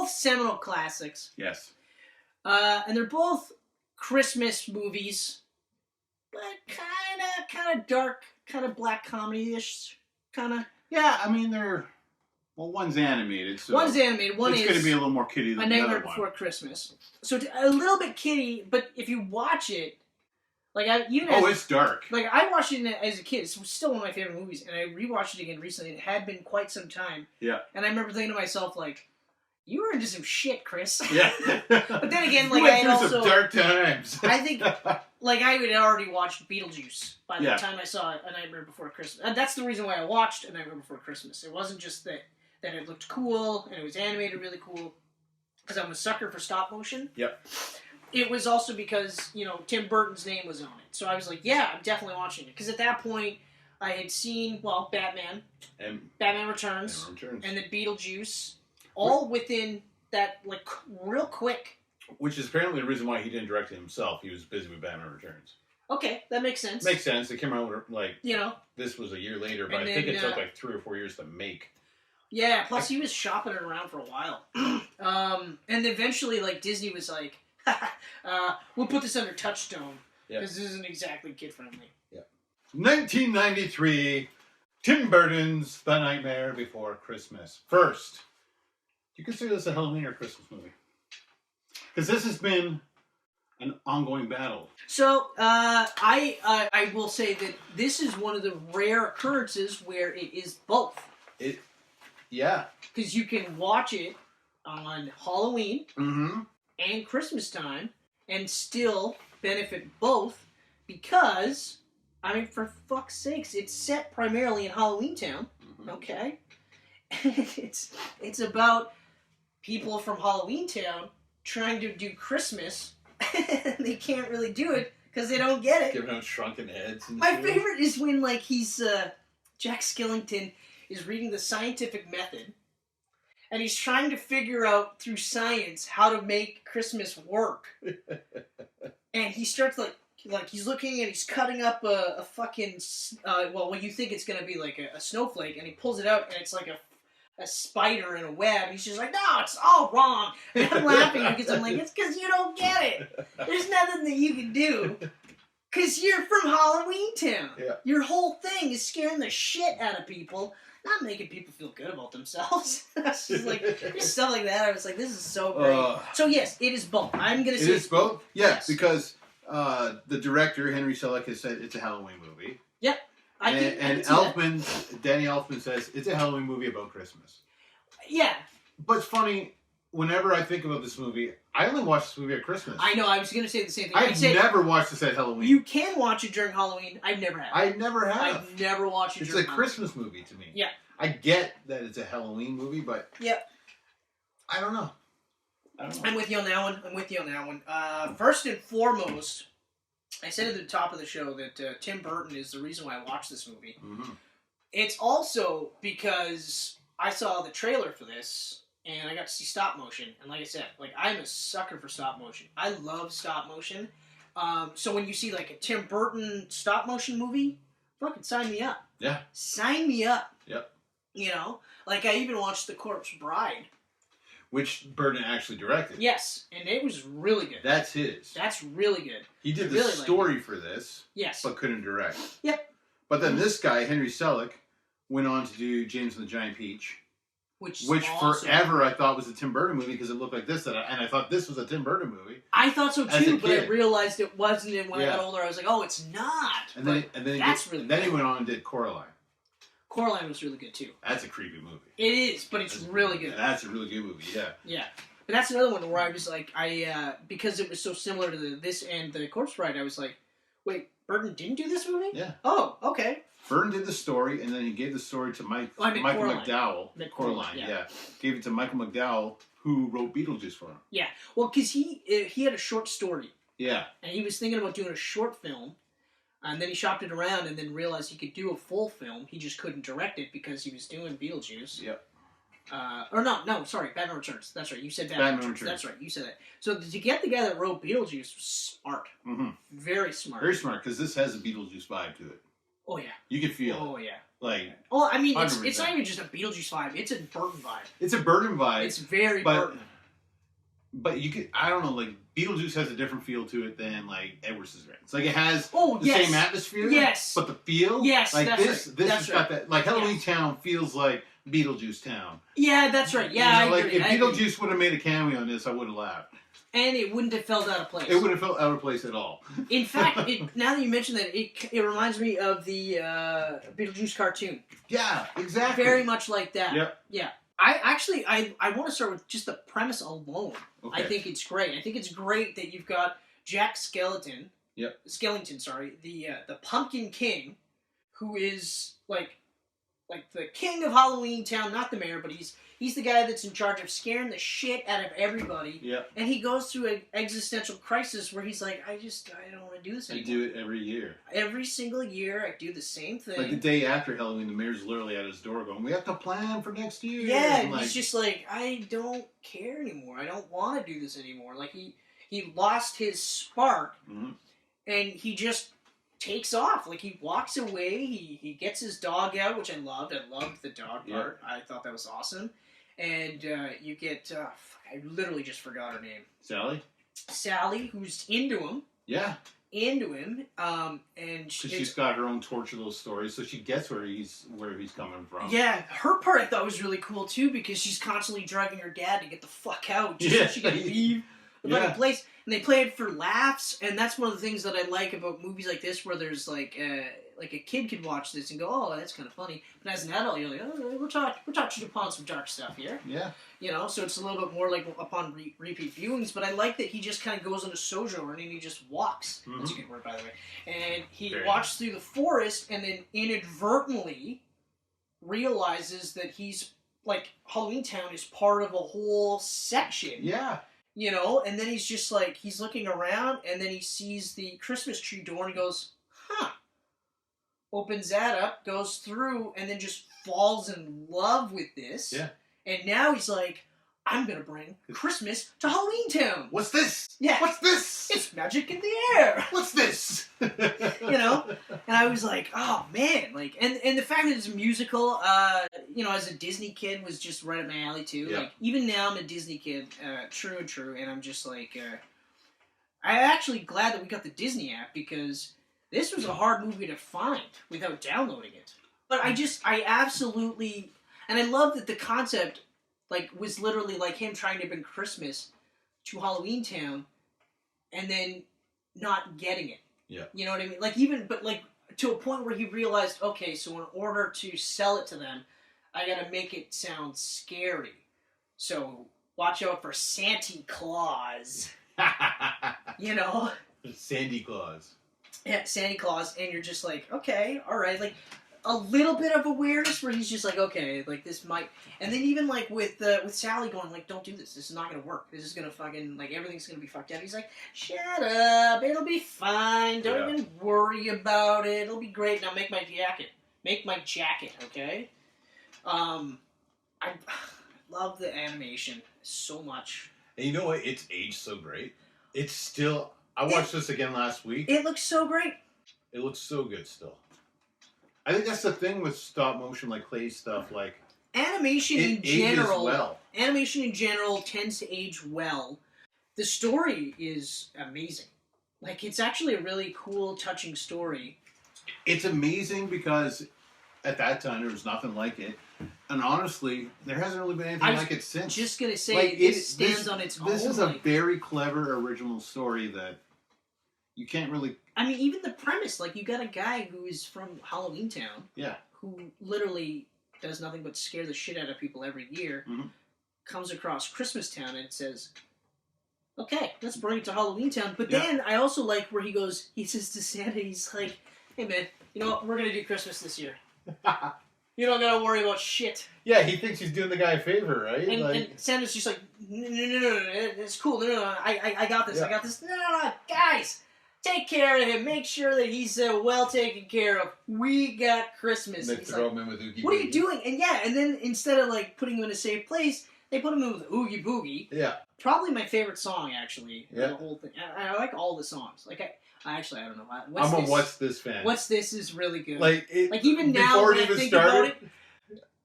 both seminal classics. Yes. And they're both Christmas movies, but kind of dark, kind of black comedy-ish, kind of. Yeah, I mean, well, one's animated. So one's animated. One is going to be a little more kiddie than A the other Nightmare one. Before Christmas. So a little bit kiddie, but if you watch it, like it's dark. Like I watched it as a kid. It's still one of my favorite movies, and I rewatched it again recently. It had been quite some time. Yeah. And I remember thinking to myself, like, you were into some shit, Chris. Yeah. But then again, like, you went I had through also some dark times. I think, like, I had already watched Beetlejuice by the Yeah. time I saw A Nightmare Before Christmas. And that's the reason why I watched A Nightmare Before Christmas. It wasn't just that it looked cool and it was animated really cool, because I'm a sucker for stop motion. Yep. It was also because, Tim Burton's name was on it. So I was like, yeah, I'm definitely watching it. Because at that point, I had seen, Batman, and Batman Returns, and then Beetlejuice, all within that, like, real quick. Which is apparently the reason why he didn't direct it himself. He was busy with Batman Returns. Okay, that makes sense. Makes sense. It came out, like, this was a year later, but and I think then, it took, like, 3 or 4 years to make. Yeah, plus he was shopping it around for a while. And eventually, like, Disney was like, we'll put this under Touchstone, because this isn't exactly kid-friendly. Yeah. 1993, Tim Burton's The Nightmare Before Christmas. First, do you consider this a Halloween or Christmas movie? Because this has been an ongoing battle. So, I will say that this is one of the rare occurrences where it is both. Yeah. Because you can watch it on Halloween and Christmas time and still benefit both, because, I mean, for fuck's sakes, it's set primarily in Halloween Town, okay? It's about people from Halloween Town trying to do Christmas, and they can't really do it because they don't get it. Giving out shrunken heads. And My favorite is when, like, Jack Skellington is reading the scientific method, and he's trying to figure out through science how to make Christmas work. And he starts like he's looking and he's cutting up a fucking what you think it's gonna be like a snowflake, and he pulls it out and it's like a spider in a web. He's just like, no, it's all wrong. And I'm laughing because I'm like, it's because you don't get it. There's nothing that you can do. Because you're from Halloween Town. Yeah. Your whole thing is scaring the shit out of people, not making people feel good about themselves. It's just like, just stuff like that. I was like, this is so great. So yes, it is both. I'm going to say it is both? Yes, because the director, Henry Selick, has said it's a Halloween movie. Yep. And Danny Elfman says it's a Halloween movie about Christmas. Yeah. But it's funny, whenever I think about this movie, I only watch this movie at Christmas. I know, I was going to say the same thing. I've never watched this at Halloween. You can watch it during Halloween. I never have. I never have. I've never watched it during Halloween. It's a Christmas movie to me. Yeah. I get that it's a Halloween movie, but... Yep. I don't know. I'm with you on that one. First and foremost, I said at the top of the show that Tim Burton is the reason why I watched this movie. Mm-hmm. It's also because I saw the trailer for this, and I got to see stop motion. And like I said, like, I'm a sucker for stop motion. I love stop motion. So when you see like a Tim Burton stop motion movie, fucking sign me up. Yeah. Sign me up. Yep. You know? Like, I even watched The Corpse Bride. Which Burton actually directed. Yes, and it was really good. That's his. That's really good. He did the story for this. Yes. But couldn't direct. Yep. But then this guy, Henry Selick, went on to do James and the Giant Peach. Which awesome. Forever I thought was a Tim Burton movie because it looked like this. And I thought this was a Tim Burton movie. I thought so too, but I realized it wasn't. And when I got older, I was like, oh, it's not. And then he went on and did Coraline. Coraline was really good too. That's a creepy movie. It is, but it's really good. That's a really good movie, yeah. Yeah. But that's another one where I was like, because it was so similar to this and The Corpse Bride, I was like, wait, Burton didn't do this movie? Yeah. Oh, okay. Burton did the story, and then he gave the story to Michael McDowell. Coraline, yeah. Gave it to Michael McDowell, who wrote Beetlejuice for him. Yeah. Well, because he had a short story. Yeah. And he was thinking about doing a short film. And then he shopped it around and then realized he could do a full film. He just couldn't direct it because he was doing Beetlejuice. Yep. Sorry, Batman Returns. That's right. You said Batman Returns. That's right. You said that. So to get the guy that wrote Beetlejuice was smart. Mm-hmm. Very smart. Very smart, because this has a Beetlejuice vibe to it. Oh, yeah. You can feel it. Oh, yeah. Like, well, I mean, it's not even just a Beetlejuice vibe. It's a Burton vibe. It's a Burton vibe. It's very Burton. but you could, I don't know, like Beetlejuice has a different feel to it than like Edward Scissorhands. Like it has the same atmosphere, but the feel, like this has got that. Like Halloween Town feels like Beetlejuice Town. Yeah, that's right. Yeah, you know, like if Beetlejuice would have made a cameo on this, I would have laughed. And it wouldn't have felt out of place. It wouldn't have felt out of place at all. In fact, now that you mention that, it reminds me of the Beetlejuice cartoon. Yeah, exactly. Very much like that. Yep. Yeah. I want to start with just the premise alone. Okay. I think it's great. I think it's great that you've got Jack Skellington. Yep. Skellington, sorry, the Pumpkin King, who is like the king of Halloween Town, not the mayor, but he's the guy that's in charge of scaring the shit out of everybody. Yeah. And he goes through an existential crisis where he's like, I don't want to do this anymore. I do it every year. Every single year, I do the same thing. Like the day after Halloween, the mayor's literally at his door going, we have to plan for next year. Yeah, and he's just like, I don't care anymore. I don't want to do this anymore. Like, he lost his spark, and he just takes off. Like, he walks away, he gets his dog out, which I loved. I loved the dog part. I thought that was awesome. And you get, I literally just forgot her name. Sally, who's into him. Yeah. Into him. And she's got her own torture little stories, so she gets where he's coming from. Yeah, her part I thought was really cool too, because she's constantly dragging her dad to get the fuck out just so she can leave the fucking place. And they play it for laughs, and that's one of the things that I like about movies like this, where there's like a kid could watch this and go, oh, that's kind of funny. But as an adult, you're like, oh, we're touching upon some dark stuff here. Yeah. You know, so it's a little bit more like upon repeat viewings, but I like that he just kind of goes on a sojourn and he just walks. That's a good word, by the way. And he walks through the forest and then inadvertently realizes that he's, like, Halloween Town is part of a whole section. Yeah. You know, and then he's just like, he's looking around, and then he sees the Christmas tree door, and he goes, huh. Opens that up, goes through, and then just falls in love with this. Yeah. And now he's like, I'm going to bring Christmas to Halloween Town. What's this? Yeah. What's this? It's magic in the air. What's this? You know? And I was like, oh, man. Like, and the fact that it's a musical, you know, as a Disney kid was just right up my alley, too. Yeah. Like, even now I'm a Disney kid, true and true, and I'm just like, I'm actually glad that we got the Disney app, because this was a hard movie to find without downloading it. But I absolutely, and I love that the concept, like, was literally like him trying to bring Christmas to Halloween Town and then not getting it. Yeah. You know what I mean? Like, even, but like, to a point where he realized, okay, so in order to sell it to them, I gotta make it sound scary. So, watch out for Santa Claus. You know? Sandy Claus. Yeah, Santa Claus, and you're just like, okay, alright, like, a little bit of awareness where he's just like, okay, like, this might, and then even, like, with Sally going, like, don't do this is not gonna work, this is gonna fucking, like, everything's gonna be fucked up, he's like, shut up, it'll be fine, don't even worry about it, it'll be great, now make my jacket, okay? I love the animation so much. And you know what, it's aged so great, it's still, I watched this again last week. It looks so great. It looks so good still. I think that's the thing with stop motion, like clay stuff, like animation in general. Animation in general tends to age well. The story is amazing. Like, it's actually a really cool, touching story. It's amazing because at that time there was nothing like it, and honestly, there hasn't really been anything like it since. Just gonna say, like, it stands on its own. This is a very clever original story that you can't really. I mean, even the premise, like, you got a guy who is from Halloween Town, who literally does nothing but scare the shit out of people every year, comes across Christmas Town and says, okay, let's bring it to Halloween Town. But then I also like where he says to Santa, he's like, hey man, you know what, we're going to do Christmas this year. You don't got to worry about shit. Yeah, he thinks he's doing the guy a favor, right? And Santa's just like, no, it's cool, no, I got this, I got this. No, guys! Take care of him. Make sure that he's well taken care of. We got Christmas. They throw him in with Oogie Boogie. What are you doing? And then instead of, like, putting him in a safe place, they put him in with Oogie Boogie. Yeah. Probably my favorite song, actually. Yeah. The whole thing. I like all the songs. Like, I don't know. I'm a What's This fan. What's This is really good. Like even now, when I think about it,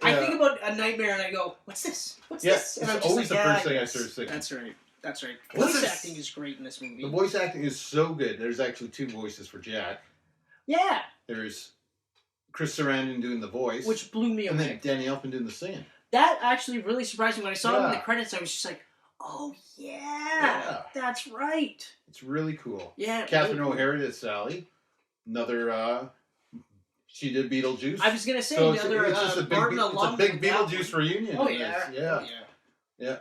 I think about A Nightmare and I go, what's this? What's this? And it's always the first thing I start singing. That's right. That's right. Voice acting is great in this movie. The voice acting is so good. There's actually 2 voices for Jack. Yeah. There's Chris Sarandon doing the voice. Which blew me away. And then Danny Elfman doing the singing. That actually really surprised me. When I saw him in the credits, I was just like, oh, yeah. That's right. It's really cool. Yeah. Catherine O'Hara did Sally. Another... She did Beetlejuice. I was going to say, so another it's just a big, it's a big Beetlejuice reunion. Oh, yeah. Yeah.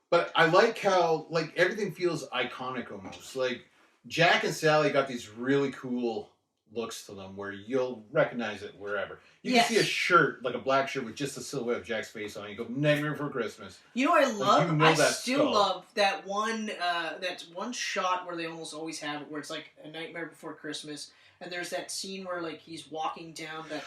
But I like how, like, everything feels iconic almost. Like, Jack and Sally got these really cool looks to them where you'll recognize it wherever. You can see a shirt, like a black shirt with just a silhouette of Jack's face on it. You go, Nightmare Before Christmas. You know what I love? I still love that one shot where they almost always have it, where it's like A Nightmare Before Christmas, and there's that scene where like he's walking down that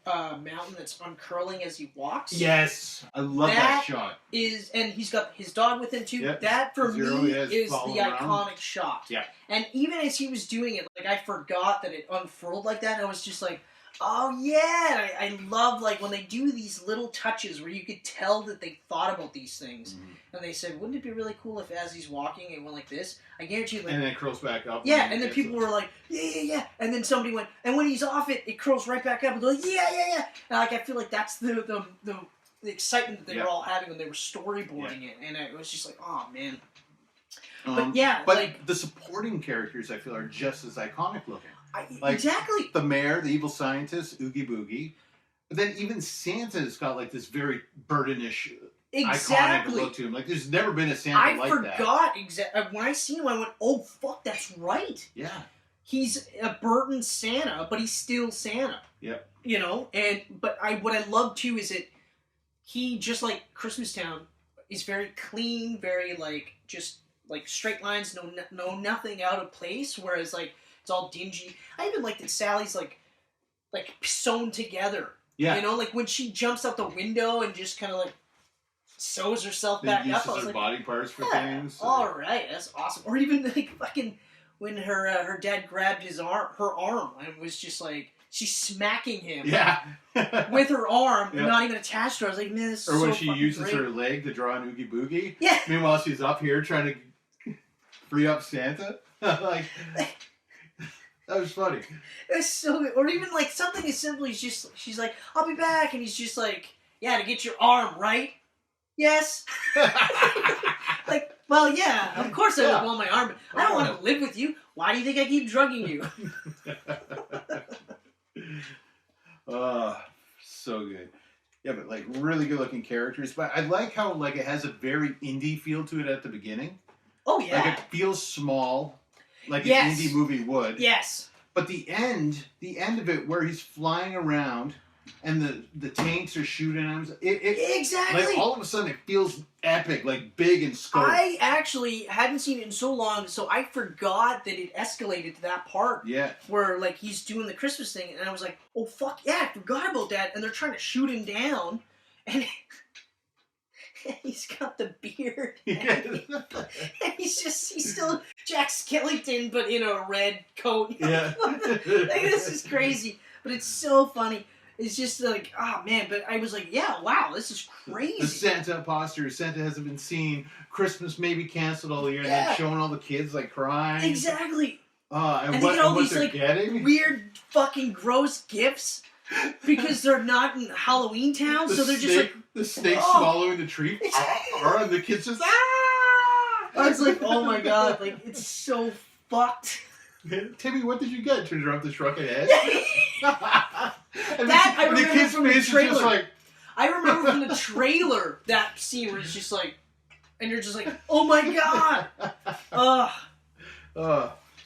mountain that's uncurling as he walks. Yes, I love that shot. And he's got his dog with him too. Yep. That for me is the iconic shot. Yeah. And even as he was doing it, like I forgot that it unfurled like that. And I was just like, oh yeah. I love like when they do these little touches where you could tell that they thought about these things. Mm-hmm. And they said, wouldn't it be really cool if as he's walking it went like this? I guarantee you. Like, and then it curls back up. Yeah, and then people were like, yeah. And then somebody went, and when he's off it, it curls right back up. And they're like, yeah. And like I feel like that's the excitement that they were all having when they were storyboarding it. And it was just like, oh man. But like the supporting characters, I feel, are just as iconic looking. Exactly. The mayor, the evil scientist, Oogie Boogie. But then even Santa's got like this very Burton-ish iconic look to him. Like there's never been a Santa like that. I forgot exactly. When I seen him, I went, oh fuck, that's right. Yeah. He's a Burton Santa, but he's still Santa. Yep. You know, but what I love too is that he, just like Christmas Town, is very clean, very like just like straight lines, no nothing out of place. Whereas like it's all dingy. I even like that Sally's like sewn together. Yeah. You know, like when she jumps out the window and just kind of like sews herself back up. Uses her body parts for things. All right, that's awesome. Or even like fucking when her dad grabbed her arm and was just like she's smacking him. Yeah. With her arm, not even attached to her. I was like, man, this is so Or when she uses her leg to draw an Oogie Boogie. Yeah. Meanwhile, she's up here trying to free up Santa. Like. That was funny. It's so good. Or even like something as simple as just, she's like, I'll be back. And he's just like, yeah, to get your arm, right? Yes. Like, well, yeah, of course I would want my arm. But I don't want to live with you. Why do you think I keep drugging you? So good. Yeah, but like really good looking characters. But I like how like it has a very indie feel to it at the beginning. Oh, yeah. Like it feels small. Like an indie movie would. Yes. But the end of it where he's flying around and the tanks are shooting him. Exactly. Like all of a sudden it feels epic, like big and scope. I actually hadn't seen it in so long, so I forgot that it escalated to that part. Yeah. Where like he's doing the Christmas thing and I was like, oh fuck yeah, I forgot about that. And they're trying to shoot him down and he's got the beard. And he's still Jack Skellington, but in a red coat. Yeah. Like, this is crazy, but it's so funny. It's just like, oh man, but I was like, yeah, wow, this is crazy. The Santa imposter, Santa hasn't been seen, Christmas may be canceled all year, and then showing all the kids like crying. Exactly. And they get all these like weird fucking gross gifts. Because they're not in Halloween Town, so they're just like... The snake swallowing the tree. And the kids just... I was like, oh my god, like, it's so fucked. Timmy, what did you get? Turns around the shrunk head. I remember from the trailer. Just like... I remember from the trailer, that scene where it's just like... And you're just like, oh my god!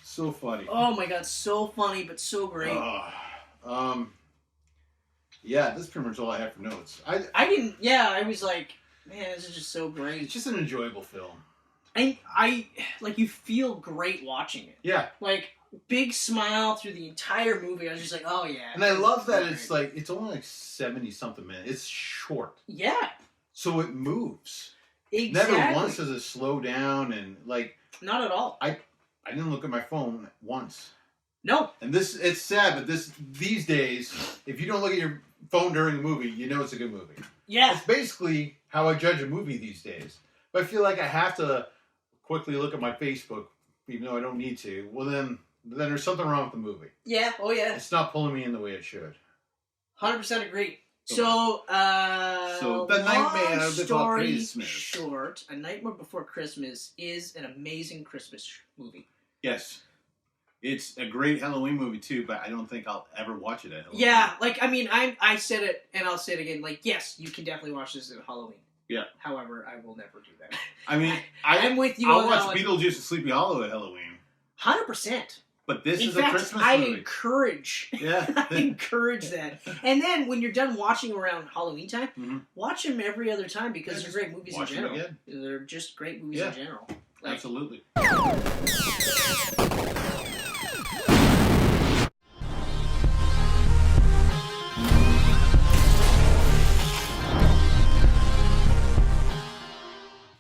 So funny. Oh my god, so funny, but so great. Yeah, that's pretty much all I have for notes. I was like, man, this is just so great. It's just an enjoyable film. I like, you feel great watching it. Yeah. Like, big smile through the entire movie. I was just like, oh yeah. And I love that it's like, it's only like 70-something minutes. It's short. Yeah. So it moves. Exactly. Never once does it slow down and like... Not at all. I didn't look at my phone once. No. And it's sad, but these days, if you don't look at your phone during the movie, you know it's a good movie. Yeah. It's basically how I judge a movie these days. But I feel like I have to quickly look at my Facebook, even though I don't need to. Well, then there's something wrong with the movie. Yeah. Oh, yeah. It's not pulling me in the way it should. 100% agree. So The Nightmare Before Christmas. Short, A Nightmare Before Christmas is an amazing Christmas movie. Yes. It's a great Halloween movie, too, but I don't think I'll ever watch it at Halloween. Yeah, I said it, and I'll say it again, yes, you can definitely watch this at Halloween. Yeah. However, I will never do that. I mean, I'm with you. I'll watch Beetlejuice and Sleepy Hollow at Halloween. 100%. But this is a Christmas movie. I encourage that. And then when you're done watching around Halloween time, watch them every other time because they're great movies in general. They're just great movies in general. Absolutely.